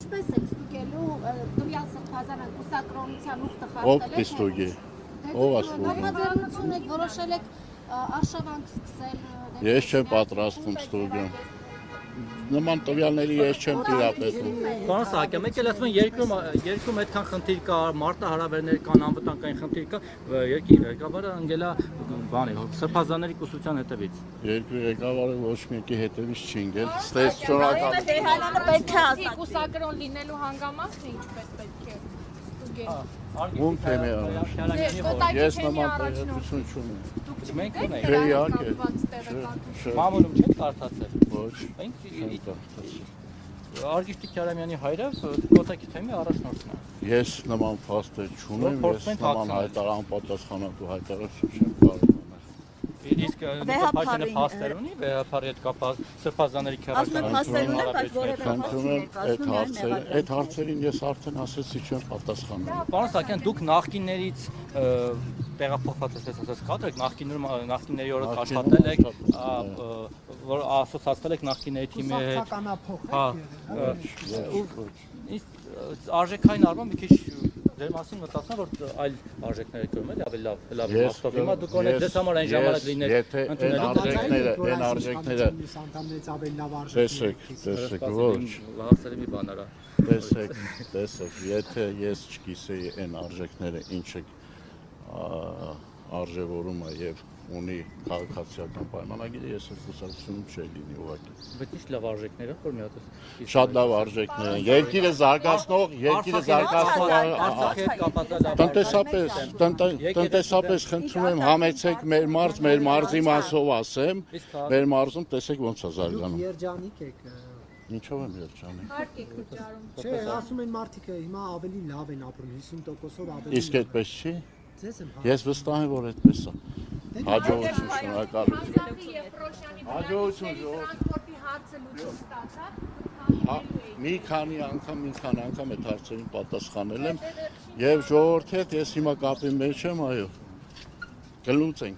Ինչպես եք ստուգելու տվյալ սրբազան կուսակրոնության ուխտը Ով կստուգի։ Ով է ստուգում։ Նախաձեռնություն եք որոշել եք արշավանք սկսել։ Ես չեմ պատրաստվում ստուգում։ Նման տվյալների ես չեմ տիրապետում։ Պարոն Սահակյան, մեկ էլ ասում են երկրում այդքան խնդիր կա, մարտահրավերներ կան, անվտանգային խնդիր կա, երկրի ղեկավարը ընկելա բանի, սրբազանների կուսության հետևից։ Երկրի ղեկավարը ոչ մեկի հետևից չի ընկել։ Ստես շնորհակալ։ Տեհրանը պետք է ազատ։ Կուսակրոն լինելու հանգամանքն ինչպես պետք է ստուգել։ Ում թեմի առաջ։ Ես նման տեղեկություն չունեմ։ Մենք ունենք։ Չէ, իհարկե։ Մամուլում չեք կարդացել։ Ոչ։ Մենք Արգիշտի Քյարամյանի հայրը կոտակի թեմի առաջնորդն է։ Ես նման փաստեր չունեմ, ես նման անպատասխանատու հայտարարություն չեմ կարող։ Իսկ նկատմամբ փաստեր ունի, վեհապարի հետ կապված սրբազանների քերականություն այդ հարցերին ես արդեն ասեցի չեմ պատասխանում։ Պարոն Սահակյան, դուք նախկիններից տեղափոխված եք կադրեք, նախկինների օրոք աշխատել եք, որ ասոցացվել եք նախկինների թիմի հետ։ Արժեքային առումով մի քիչ ձեր մասին մտածում եմ, որ այլ արժեքներ եք գրում, ավելի լավ իմաստով։ Հիմա դուք ունեք ձեզ համար այն ժամանակ լիներ ընդունելու այն արժեքները տեսեք, ոչ հարցերի մի բան արա։ Տեսեք, եթե ես չգիտեի այն արժեքները ինչը արժևորում է եւ ունի քաղաքացիական պայմանագիրը, ես այդ կուսակցությունում չէի լինի ուղղակի։ Բայց ինչ լավ արժեքներ են, որ մի հատ շատ լավ արժեքներ են։ Երկիրը զարգացնող տնտեսապես խնդրում եմ համեցեք մեր մարզի մասով ասեմ, մեր մարզում տեսեք ոնց է զարգանում։ Երջանիկ եք։ Ինչով եմ երջանիկ։ Հարկ եք վճարում։ Չէ, ասում են մարդիկ հիմա ավելի լավ են ապրում, 50%-ով ավելի։ Իսկ այդպես չի։ Ձեզ եմ Ես վստահ եմ, որ այդպես է։ Հաջողություն, շնորհակալություն։ Հաջողություն, տրանսպորտի հարցը լուծում ստացավ։ Մի քանի անգամ այդ հարցերին պատասխանել եմ եւ ժողովրդի հետ ես հիմա կապի մեջ եմ, այո։ Կլուծենք։